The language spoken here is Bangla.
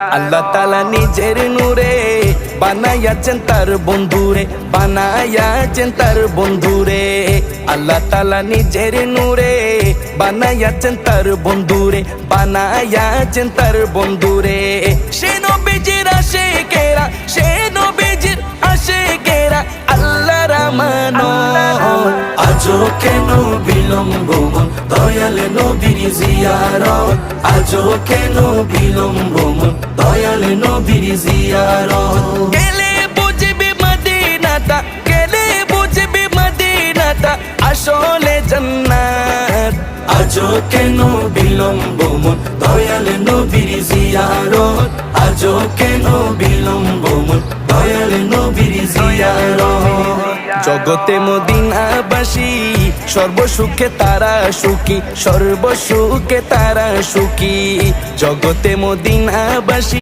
আল্লাহ তাআলা নিজের নূরে বানায়াছেন তার বন্ধুরে, বানায়াছেন তার বন্ধুরে। আল্লাহ তাআলা নিজের নূরে বানায়াছেন তার বন্ধুরে, বানায়াছেন তার বন্ধুরে। সে নবীজির আশিকেরা, সে নবীজির আশিকেরা আল্লাহর আমানত। আজও কেন বিলম্ব মন দয়াল নবীর জিয়ারত, আজও কেন বিলম্ব মন দয়াল নবীর জিয়ারত। গেলে বুঝবি মদিনাটা, গেলে বুঝবি মদিনাটা আসলে জান্নাত। আজও কেন বিলম্ব মন দয়াল নবীর জিয়ারত, আজও কেন বিলম্ব মন দয়াল নবীর জিয়ারত। জগতে মদিনাবাসী সর্বসুখে তারা সুখী, সর্বসুখে তারা সুখী। জগতে মদিনাবাসী